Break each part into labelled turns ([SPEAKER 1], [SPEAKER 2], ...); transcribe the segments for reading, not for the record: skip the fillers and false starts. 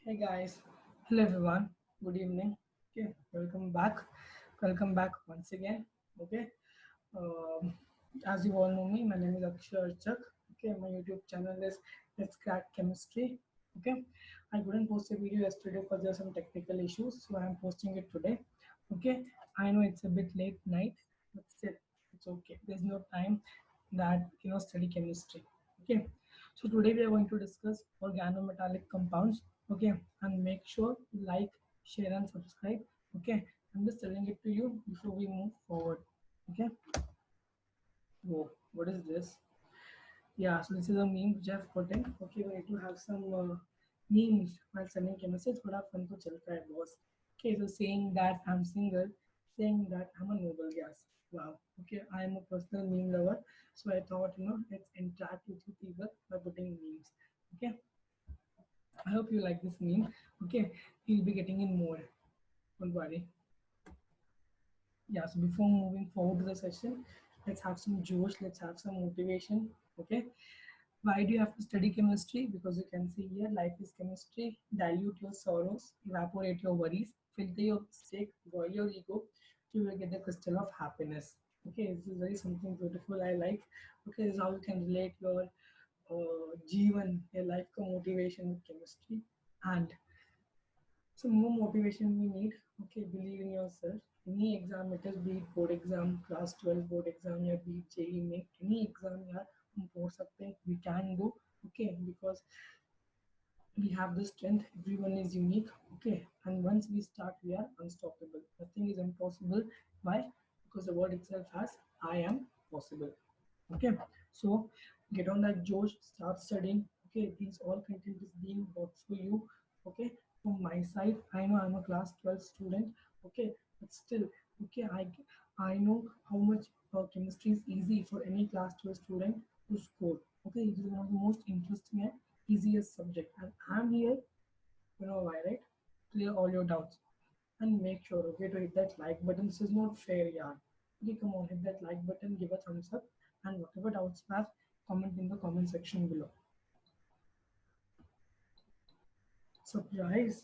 [SPEAKER 1] Hey guys, hello everyone, good evening. Okay, welcome back. Welcome back once again. Okay, um, as you all know me, my name is Akshay Archak. Okay, my YouTube channel is Let's Crack Chemistry. Okay, I couldn't post a video yesterday because there are some technical issues, so I am posting it today. Okay, I know it's a bit late night, but still, it's okay. There's no time that study chemistry. Okay, so today we are going to discuss organometallic compounds. Okay, and make sure you like, share, and subscribe. Okay, I'm just telling it to you before we move forward. Okay. Whoa, what is this? Yeah, so this is a meme which I've put in. Okay, we need to have some memes while sending chemistry. थोड़ा fun तो चलता है boss. Okay, so saying that I'm single, saying that I'm a noble gas. Wow. Okay, I am a personal meme lover, so I thought let's interact with you people by putting memes. Okay, I hope you like this meme. Okay, we'll be getting in more. Don't worry. Yeah, so before moving forward to the session, let's have some josh, let's have some motivation. Okay, why do you have to study chemistry? Because you can see here, life is chemistry. Dilute your sorrows, evaporate your worries, filter your mistake, boil your ego. You will get the crystal of happiness. Okay, this is very something beautiful. I like. Okay, this is how you can relate your Jeevan, your life ka motivation with chemistry. And some more motivation we need. Okay, believe in yourself. Any exam, it is be it board exam, class 12 board exam, या be it JEE में any exam यार हम पढ़ सकते हैं. We can do. Okay, because we have the strength. Everyone is unique. Okay, and once we start, we are unstoppable. Nothing is impossible. Why? Because the word itself has I am possible. Okay, so get on that Josh, start studying. Okay, these all content is being bought for you. Okay, from my side, I know I'm a class 12 student. Okay, but still, okay, I know how much chemistry is easy for any class 12 student to score. Okay, it is one of the most interesting and easiest subject, and I'm here. You know why, right? Clear all your doubts and make sure, okay, to hit that like button. This is not fair, yeah. Okay, come on, hit that like button, give a thumbs up, and whatever doubts you have, comment in the comment section below. Surprise!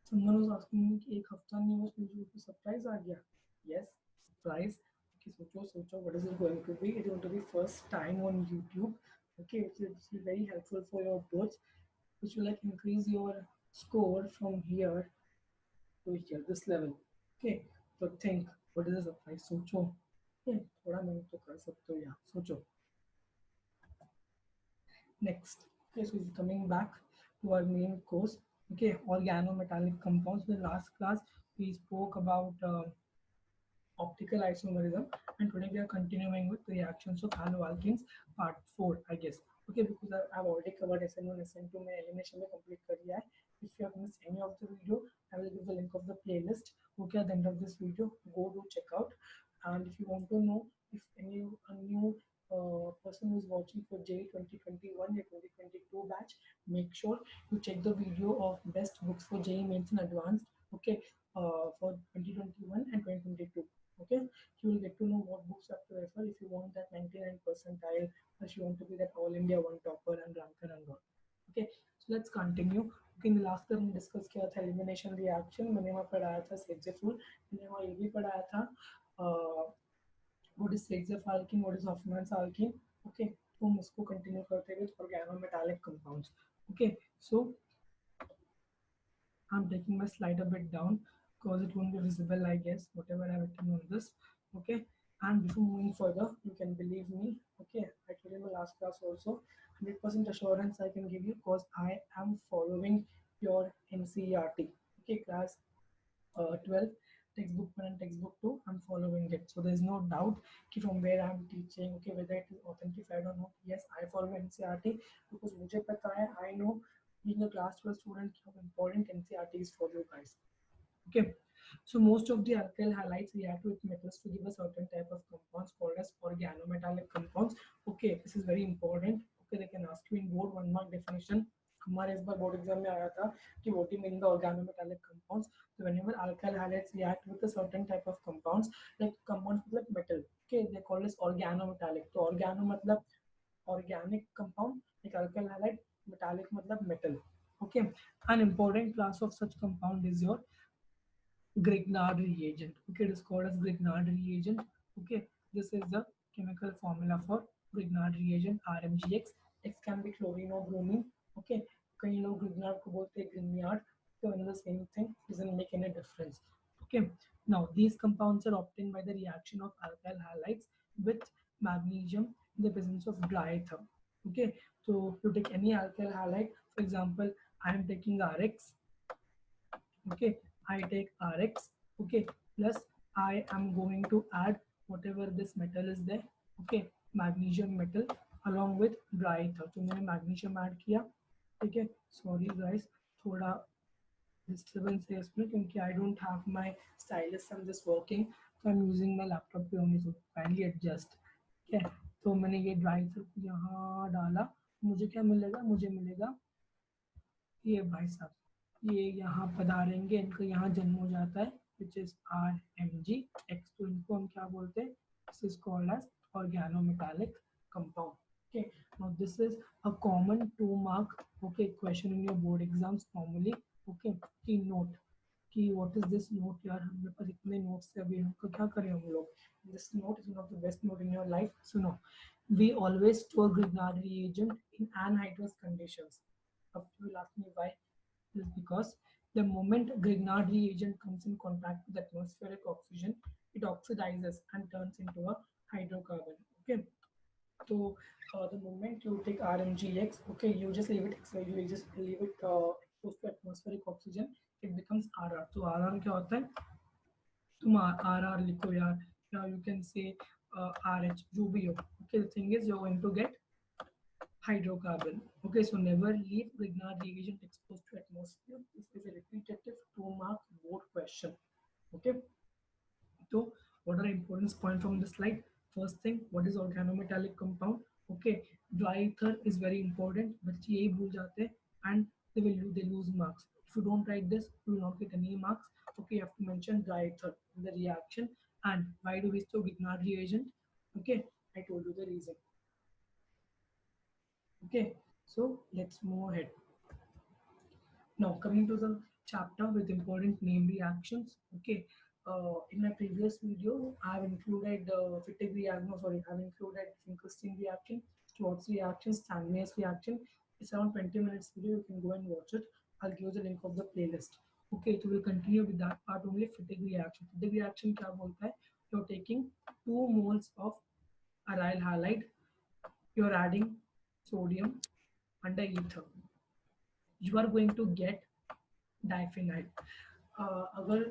[SPEAKER 1] Someone was asking me कि एक हफ्ता नहीं हुआ मुझे कोई surprise आ गया. Yes, surprise. Okay, सोचो, what is it going to be? It's going to be first time on YouTube. Okay, which is very helpful for your boards, which will like increase your score from here to here, this level. Okay, so think, what is the surprise? सोचो. Okay, थोड़ा मेहनत तो कर सकते हो यार, सोचो. Next, okay, so we're coming back to our main course. Okay, organometallic compounds. In the last class, we spoke about optical isomerism, and today we are continuing with reactions of haloalkenes, part 4, I guess. Okay, because I've already covered SN1, SN2, my elimination में complete कर लिया है. If you have missed any of the video, I will give the link of the playlist. Okay, at the end of this video, go do check out. And if you want to know if any a new person who is watching for J 2021 or 2022 batch, make sure you check the video of best books for JEE Mains in Advanced. Okay, for 2021 and 2022. Okay, you will get to know what books you have to refer if you want that 99 percentile, or if you want to be that all India one topper and ranker and all. Okay, so let's continue. Okay, in the last time हमने discuss किया था elimination reaction. मैंने वहाँ पढ़ाया था Sexaful. मैंने वहाँ ये भी पढ़ाया था what is Sexafalkene, what is Hoffman's alkene. Okay, तो हम इसको continue करते हैं with organometallic compounds. Okay, so I'm taking my slide a bit down because it won't be visible, I guess, whatever I've written on this. Okay, and before moving further, you can believe me. Okay, I told you in the last class also, 100% assurance I can give you because I am following your NCERT. Okay, class 12 textbook 1 and textbook 2, I'm following it. So there's no doubt from where I'm teaching, okay, whether it is authenticated or not. Yes, I follow NCERT because मुझे पता है, I know being a class 12 student how important NCERT is for you guys. Okay, so most of the alkyl halides react with metals to give a certain type of compounds called as organometallic compounds. Okay, this is very important. Okay, they can ask you in board 1 mark definition. हमारे इस बार board exam में आया था कि what do you mean the organometallic compounds. So whenever alkyl halides react with a certain type of compounds, like compounds मतलब metal, okay, they call this organometallic. तो organo मतलब organic compound, like alkyl halide, metallic मतलब metal. Okay, An important class of such compound is your Grignard reagent. Okay, it is called as Grignard reagent. Okay, this is the chemical formula for Grignard reagent RMGX. X can be chlorine or bromine. Okay, कई लोग Grignard को बोलते हैं Grignard. So another same thing, doesn't make any difference. Okay, now these compounds are obtained by the reaction of alkyl halides with magnesium in the presence of dry ether. Okay, so you take any alkyl halide, for example, I am taking RX. Okay, I take Rx. Okay, plus I am going to add whatever this metal is there. Okay, magnesium metal along with dry ether. तो मैंने magnesium add किया. ठीक है, sorry guys, थोड़ा disturbance है इसमें क्योंकि I don't have my stylus. I'm just working, so I'm using my laptop पे only. So kindly adjust. ठीक है, तो मैंने ये dry ether को यहाँ डाला. मुझे क्या मिलेगा? मुझे मिलेगा ये भाई साहब, ये यहाँ पधारेंगे, इनका यहाँ जन्म हो जाता है which is RMgX. तो इनको हम क्या बोलते हैं? This is called as organometallic compound. Okay, now this is a common 2 mark okay question in your board exams normally. Okay, की note कि what is this note यार, हमारे पास इतने notes है, अभी हमको क्या करें हम लोग? This note is one of the best note in your life. So no, we always store Grignard reagent in anhydrous conditions. Up you will ask me why. Is because the moment Grignard reagent comes in contact with atmospheric oxygen, it oxidizes and turns into a hydrocarbon. Okay, so the moment you take RMGX, okay, you just leave it, you just leave it exposed to atmospheric oxygen, it becomes RR. So RR क्या होता है? तुम RR लिखो यार, या you can say RH, जो भी हो. Okay, the thing is you're going to get hydrocarbon. Okay, so never leave Grignard reagent exposed to atmosphere. This is a repetitive 2 mark board question. Okay, so what are importance point from this slide? First thing, what is organometallic compound? Okay, dry ether is very important. बच्चे यही भूल जाते हैं and they lose marks. If you don't write this, you will not get any marks. Okay, you have to mention dry ether in the reaction. And why do we store Grignard reagent? Okay, I told you the reason. Okay, so let's move ahead. Now coming to the chapter with important name reactions. Okay, in my previous video, I have included Fittig reaction. No, sorry, I have included Finkelstein reaction, Schwartz reaction, Stanley's reaction. It's around 20 minutes video. You can go and watch it. I'll give you the link of the playlist. Okay, so we'll continue with that part only. Fittig reaction. Fittig reaction क्या बोलता है? You're taking 2 moles of aryl halide. You're adding sodium under ether. You are going to get diphenyl. अगर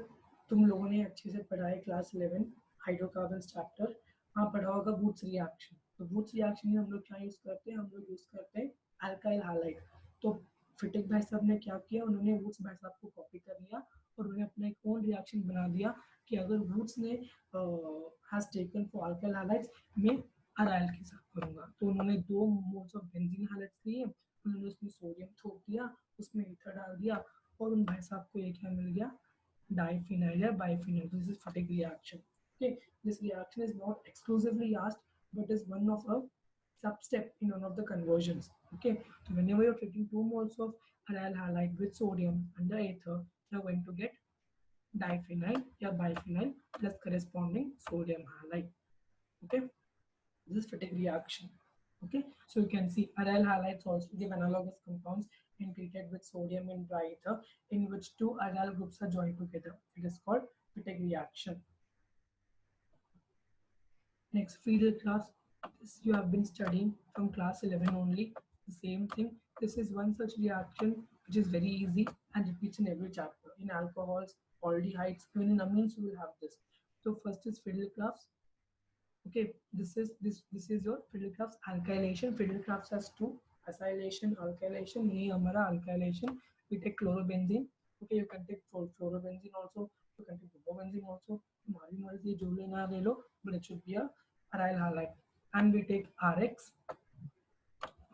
[SPEAKER 1] तुम लोगों ने अच्छे से पढ़ा है क्लास 11 हाइड्रोकार्बन चैप्टर, वहाँ पढ़ा होगा वुड्स रिएक्शन. तो वुड्स रिएक्शन में हम लोग क्या यूज करते हैं? हम लोग यूज करते हैं अल्काइल हाइलाइड. तो फिटिक भाई साहब ने क्या किया? उन्होंने वुड्स भाई साहब को कॉपी कर लिया और उन्होंने अपना एक ओन रिएक्शन बना दिया कि अगर वुड्स ने हैज टेकन फॉर अल्काइल हाइलाइड्स, मैं अराइल के साथ करूंगा. तो उन्होंने 2 मोल्स ऑफ बेंजीन हाइलाइड्स लिए, उन्होंने उसमें सोडियम थोप दिया, उसमें ईथर डाल दिया और उन भाई साहब को ये क्या मिल गया? डाइफिनाइल या biphenyl. This is fatigue reaction. Okay, this reaction is not exclusively asked, but is one of a sub-step in one of the conversions. Okay, so whenever you're taking 2 moles of aryl halide with sodium under ether, you're going to get diphenyl or biphenyl plus corresponding sodium halide. Okay, this is fatigue reaction. Okay, so you can see aryl halides also give analogous compounds when treated with sodium and dry ether, in which 2 aryl groups are joined together. It is called fatigue reaction. Next, Friedel class. This you have been studying from class 11 only. The same thing. This is one such reaction which is very easy and repeats in every chapter. In alcohols, aldehydes, even in amines, you will have this. So first is Friedel-Crafts. Okay, this is your Friedel-Crafts alkylation. Friedel-Crafts has 2: acylation, alkylation. ये हमारा alkylation. We take chlorobenzene. Okay, you can take fluorobenzene also. You can take bromobenzene also. तुम्हारी मर्जी जो लेना ले लो, but it should be a aryl halide. And we take RX.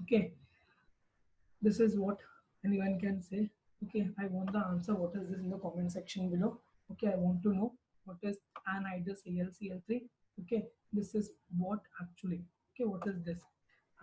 [SPEAKER 1] Okay, this is what anyone can say. Okay, I want the answer. What is this in the comment section below? Okay, I want to know what is anhydrous AlCl3. Okay, this is what actually. Okay, what is this?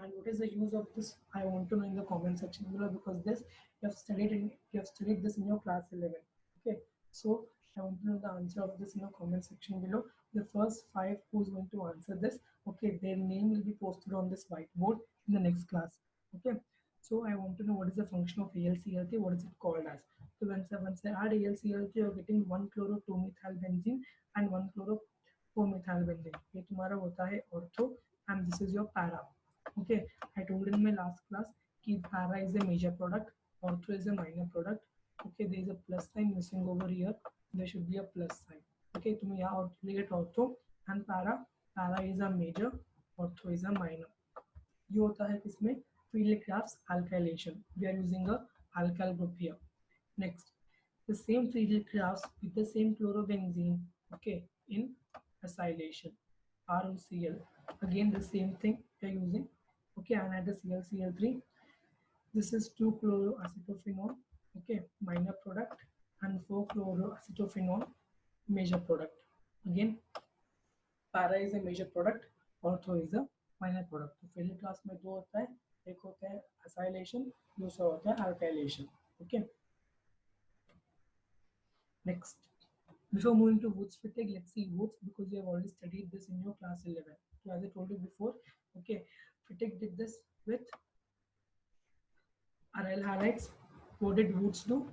[SPEAKER 1] And what is the use of this? I want to know in the comment section below, because this you have studied this in your class 11. Okay, so I want to know the answer of this in the comment section below. The first 5 who's going to answer this, okay, their name will be posted on this whiteboard in the next class. Okay, so I want to know what is the function of AlCl3, what is it called as. So once I add AlCl3, you're getting 1-chloro-2-methylbenzene and 1-chloro-4-methylbenzene. ये तुम्हारा होता है ortho, and this is your para. Okay, I told in my last class that para is a major product, ortho is a minor product. Okay, there is a plus sign missing over here. There should be a plus sign. Okay, तुम्हें यहाँ ortho and para is a major, ortho is a minor. ये होता है किसमें? Field crafts alkylation. We are using a alkyl group here. Next, the same field crafts with the same chlorobenzene. Okay, in acylation, ROCl. Again, the same thing we are using. Okay, and at the ClCl3. This is 2-chloroacetophenol. Okay, minor product, and 4-chloroacetophenol, major product. Again, para is a major product, ortho is a minor product. तो पहले class में दो होता है, एक होता है acylation, दूसरा होता है alkylation. Okay. Next, before moving to Woods fatigue, let's see Woods, because we have already studied this in your class 11. So as I told you before, okay, fatigue did this with aryl halides. What did Woods do?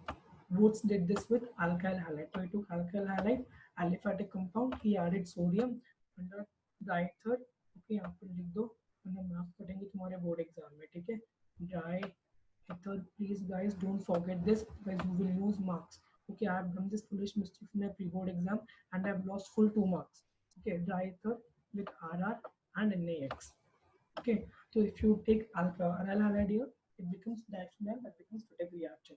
[SPEAKER 1] Woods did this with alkyl halide. So he took alkyl halide, aliphatic compound, he added sodium under diether. Okay, यहाँ पर लिख दो, वरना marks कटेंगे तुम्हारे board exam में, ठीक है? Dry ether, please guys don't forget this, because you will lose marks. Okay, I have done this foolish mistake in my pre-board exam and I have lost full 2 marks. Okay, dry ether with RR and NaX. Okay, so if you take aryl halide here, it becomes diphenyl, that becomes fatigue reaction.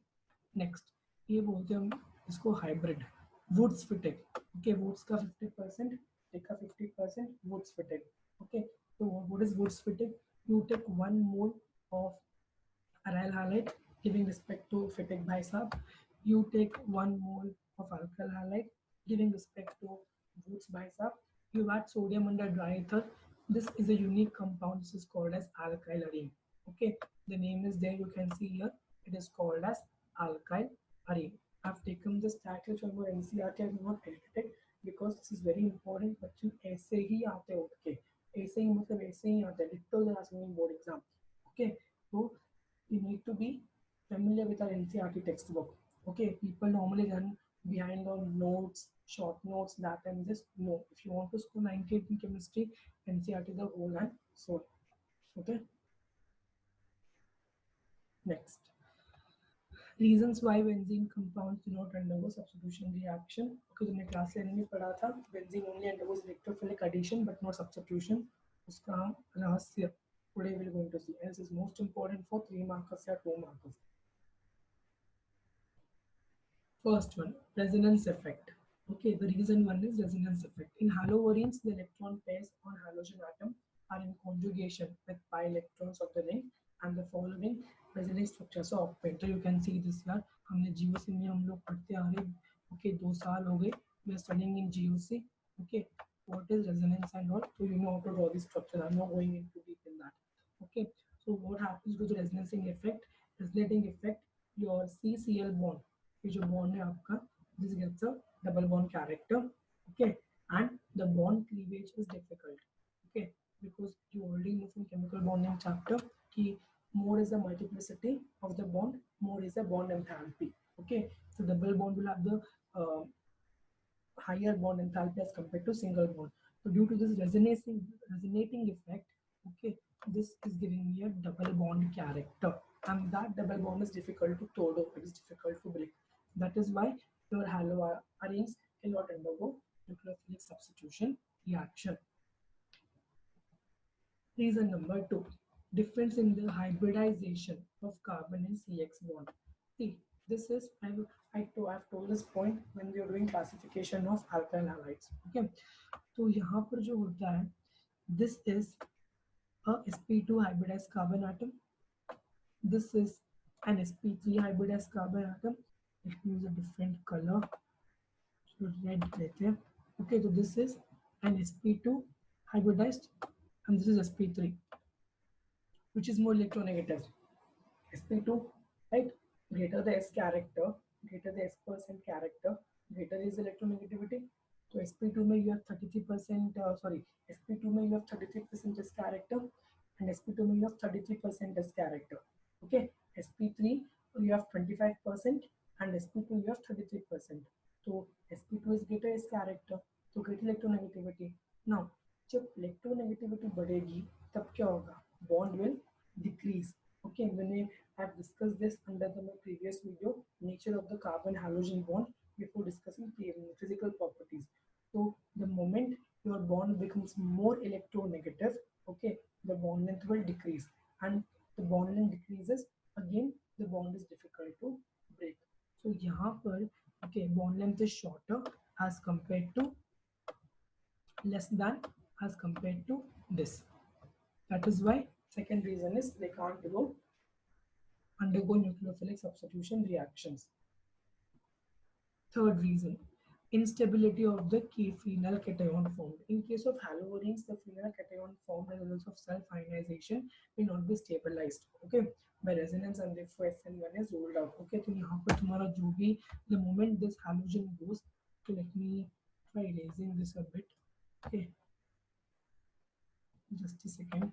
[SPEAKER 1] Next, ये बोलते हैं हम इसको hybrid Woods fatigue. Okay, Woods का 50%, take का 50%, Woods fatigue. Okay, so what is Woods fatigue? You take 1 mole of aryl halide giving respect to fatigue by sub. You take 1 mole of alkyl halide giving respect to Woods by sub. You add sodium under dry ether. This is a unique compound. This is called as alkyl arene. Okay, the name is there. You can see here. It is called as alkyl arene. I've taken this title from your NCERT. I have not edited it because this is very important. बच्चों ऐसे ही आते हैं उठ के, ऐसे ही मतलब ऐसे ही आते हैं. Literal they are asking board exam. Okay, so you need to be familiar with our NCERT textbook. Okay, people normally run behind on notes, short notes, that and this. No, if you want to score 98 in chemistry, NCERT the whole and so. Okay. Next, reasons why benzene compounds do not undergo substitution reaction. Okay, तुमने class 11 में पढ़ा था, benzene only undergoes electrophilic addition but not substitution. उसका रहस्य today we are going to see. Else is most important for 3 markers या 2 markers. First one, resonance effect. Okay, the reason one is resonance effect. In haloarenes, the electron pairs on halogen atom are in conjugation with pi electrons of the ring and the following resonance structure. So octet. So you can see this here. हमने GOC में हम लोग पढ़ते आ रहे. Okay, 2 साल हो गए. We are studying in GOC. Okay, what is resonance and all? So you know how to draw this structure. I'm not going into deep in that. Okay, so what happens to the resonating effect? Resonating effect, your CCl bond, ये जो bond है आपका, this gets a double bond character. Okay, and the bond cleavage is difficult. Okay, because you already know from chemical bonding chapter कि more is the multiplicity of the bond, more is the bond enthalpy. Okay, so double bond will have the higher bond enthalpy as compared to single bond. So due to this resonating effect, okay, this is giving me a double bond character, and that double bond is difficult to todo, it is difficult to break. That is why your haloarenes cannot undergo nucleophilic substitution reaction. Reason number 2, difference in the hybridization of carbon and CX bond. See, this is, I've told this point when we are doing classification of alkyl halides. Okay, तो यहाँ पर जो होता है, this is a sp2 hybridized carbon atom. This is an sp3 hybridized carbon atom. Let me use a different color. So red right there. Okay, so this is an sp2 hybridized, and this is sp3. which is more electronegative? sp2, right? Greater the s character, greater the s percent character, greater is electronegativity. So sp2 में you have 33% sorry, sp2 में you have 33% s character, and sp2 में you have 33% s character. Okay, sp3 you have 25%, and sp2 you have 33%. So sp2 is greater s character, so greater electronegativity. Now जब electronegativity बढ़ेगी तब क्या होगा? Bond will decrease. Okay, when I have discussed this under the my previous video, nature of the carbon halogen bond, before discussing the physical properties. So the moment your bond becomes more electronegative, okay, the bond length will decrease, and the bond length decreases, again the bond is difficult to break. So यहाँ पर okay, bond length is shorter as compared to less than as compared to this. That is why second reason is they can't undergo nucleophilic substitution reactions. Third reason, instability of the key phenyl cation formed. In case of haloarenes, the phenyl cation formed as a result of self-ionization may not be stabilized, okay, by resonance, and therefore SN1 is ruled out. Okay, तो यहाँ पर तुम्हारा जो भी the moment this halogen goes, okay, let me try erasing this a bit. Okay, just a second.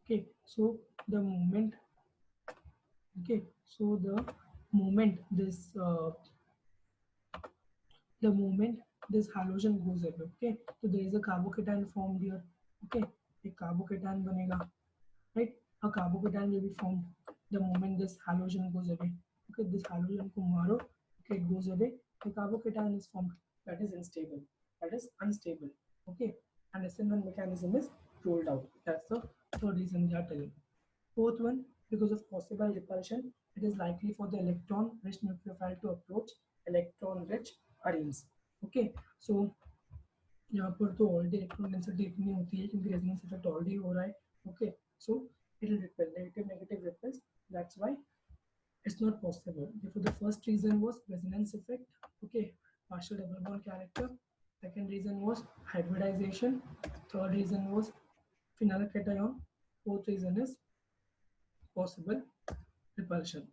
[SPEAKER 1] Okay, so the moment, okay, so the moment this halogen goes away, okay, so there is a carbocation formed here. Okay, a carbocation banega, right? A carbocation will be formed the moment this halogen goes away. Okay, this halogen ko maro, okay, it goes away, the carbocation is formed. That is unstable, that is unstable. Okay, and SN1 mechanism is ruled out. That's the third reason they are telling. Fourth one, because of possible repulsion, it is likely for the electron-rich nucleophile to approach electron-rich arenes. Okay, so यहाँ पर तो already electron density इतनी होती है क्योंकि resonance effect already हो रहा है. Okay, so it will repel, negative repels. That's why it's not possible. Therefore, the first reason was resonance effect. Okay, partial double bond character. Second reason was hybridization. Third reason was phenyl cation. Fourth reason is possible repulsion.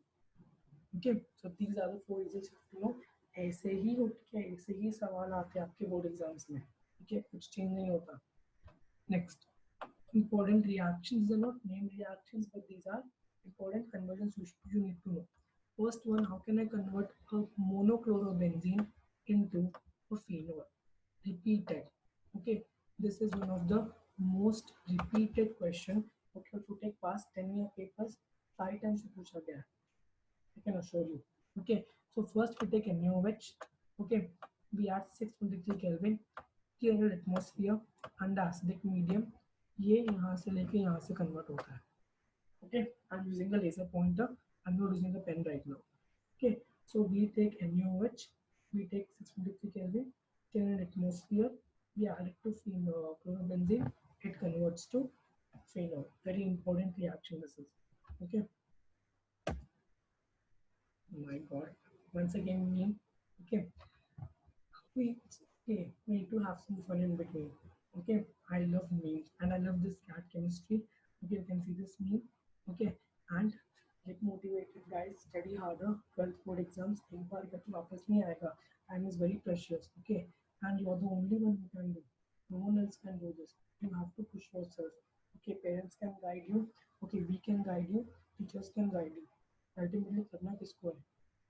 [SPEAKER 1] Okay, so these are the four reasons you know. ऐसे ही होते हैं, ऐसे ही सवाल आते हैं आपके board exams में. ठीक है, कुछ चेंज नहीं होता. Next, important reactions. These are not named reactions, but these are important conversions you need to know. First one, how can I convert a monochlorobenzene into a phenol? Repeated. Okay, this is one of the most repeated question. Okay, if you take past 10-year papers, 5 times पूछा गया. I can assure you. Okay, so first we take NaOH. Okay, we add 623 Kelvin, 300 atmosphere under acidic medium. ये यहाँ से लेके यहाँ से convert होता है. Okay, I'm using a laser pointer. I'm not using a pen right now. Okay, so we take NaOH, we take 623 Kelvin, 300 atmosphere, we add it to chlorobenzene. It converts to phenol. Very important reaction this is. Okay. Oh my god, once again meme. Okay, we we need to have some fun in between. Okay, I love memes and I love this cat chemistry. Okay, you can see this meme. Okay, and get motivated guys, study harder. 12th board exams एक बार करके वापस नहीं आएगा. Time is very precious. Okay, and you are the only one who can do. No one else can do this. You have to push yourself. Okay, parents can guide you. Okay, we can guide you. Teachers can guide you. Ultimately करना किसको है?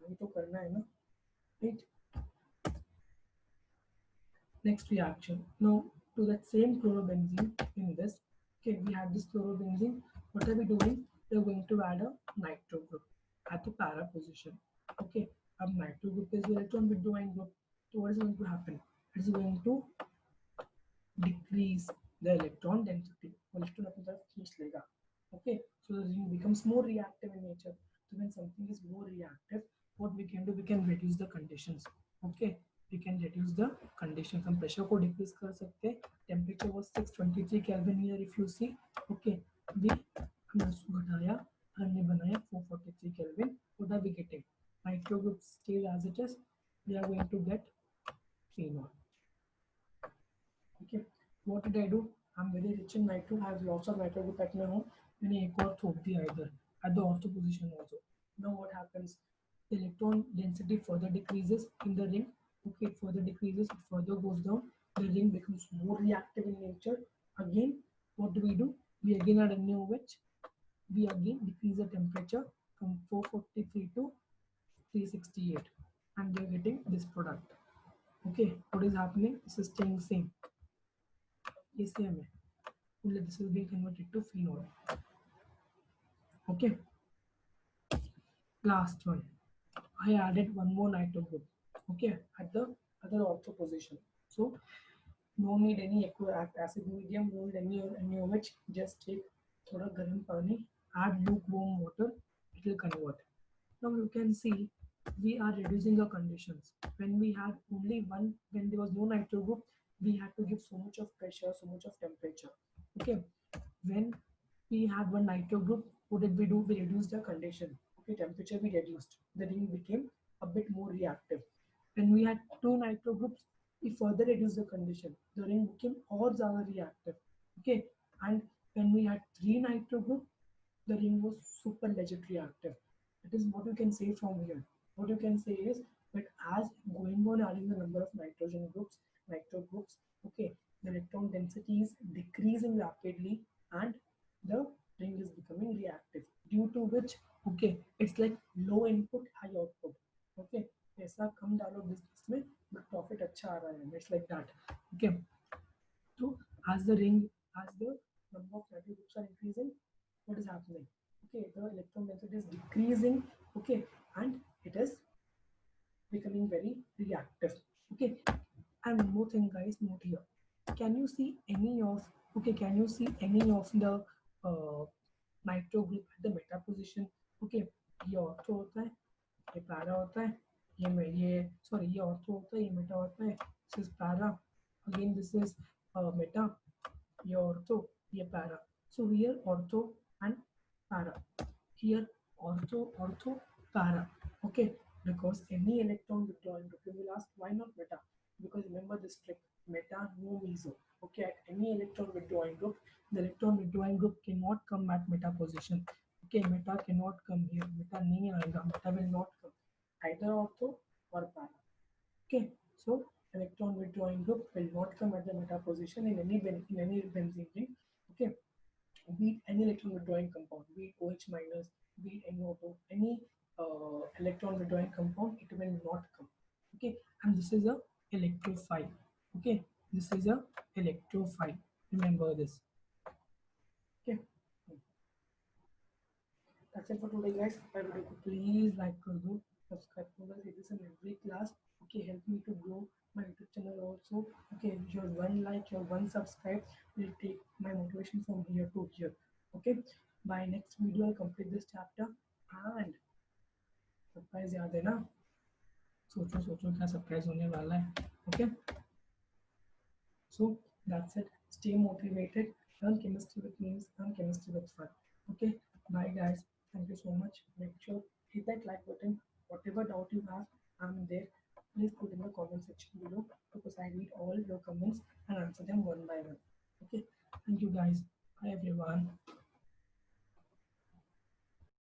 [SPEAKER 1] हमें तो करना है ना, right? Next reaction. Now to that same chlorobenzene in this. Okay, we have this chlorobenzene. What are we doing? We are going to add a nitro group at the para position. Okay, अब nitro group is the electron withdrawing group. So what is going to happen? It is going to decrease the electron density. Electron अपनी तरफ खींच लेगा. Okay, so the ring becomes more reactive in nature. So when something is more reactive, what we can do? We can reduce the conditions. Okay, we can reduce the conditions. हम pressure को decrease कर सकते हैं. Temperature was 623 Kelvin here if you see. Okay, we हमने उसको घटाया, हमने बनाया 443 Kelvin. What are we getting? Nitro group stays as it is. We are going to get phenol. Okay, what did I do? I'm very rich kitchen nitro has lots of nitro group at my home. मैंने एक और थोप दिया इधर at the ortho position also. Now what happens? The electron density further decreases in the ring. Okay, it further decreases, it further goes down. The ring becomes more reactive in nature. Again, what do? We again add a new wedge. We again decrease the temperature from 443 to 368, and we are getting this product. Okay, what is happening? This is staying same. This is being converted to phenol. Okay, last one. I added one more nitro group. Okay, at the other ortho position. So no need any acid medium, no need any of which. Just take thoda garam pani, add lukewarm water, it will convert. Now you can see we are reducing the conditions. When we had only one, when there was no nitro group, we had to give so much of pressure, so much of temperature. Okay, when we had one nitro group, what did we do? We reduced the condition. Okay, temperature we reduced. The ring became a bit more reactive. When we had two nitro groups, we further reduced the condition. The ring became और ज़्यादा reactive. Okay, and when we had three nitro group, the ring was super legit reactive. That is what you can say from here. What you can say is that as going on adding the number of nitrogen groups, nitro groups, okay, the electron density is decreasing rapidly and the ring is becoming reactive. Due to which, okay, it's like low input, high output. Okay, पैसा कम डालो business में, but profit अच्छा आ रहा है. It's like that. Okay, so as the number of nitro groups are increasing, what is happening? Okay, the electron density is decreasing. Okay, and it is becoming very reactive. Okay, and one more thing, guys, note here. Can you see any of the nitro group at the meta position? Okay, ये ortho होता है, ये para होता है, ये ortho होता है, ये मेटा होता है. This is para. Again, this is meta. ये ortho, ये para. So here ortho and para. Here ortho, para. Okay, because any electron withdrawing group, you will ask why not meta? Because remember this trick, meta no meso. Okay, at any electron withdrawing group, the electron withdrawing group cannot come at meta position. Okay, meta cannot come here. Meta नहीं आएगा. Meta will not come. Either ortho or para. Okay, so electron withdrawing group will not come at the meta position in any benzene ring. Okay, be it any electron withdrawing compound, be it OH minus, be it NO2, any electron withdrawing compound, it will not come. Okay, and this is a electrophile. Okay, this is a electrophile. Remember this. Okay, that's it for today, guys. Please like कर दो, subscribe कर दो. This in every class. Okay, help me to grow my YouTube channel also. Okay, your one like, your one subscribe will take my motivation from here to here. Okay, by next video I'll complete this chapter and surprise याद है ना? सोचो क्या surprise होने वाला है. Okay, so that's it. Stay motivated. Learn chemistry with me. Learn chemistry with fun. Okay, bye guys. Thank you so much. Make sure hit that like button. Whatever doubt you have, I'm there. Please put in the comment section below because I read all your comments and answer them one by one. Okay, thank you guys. Bye everyone.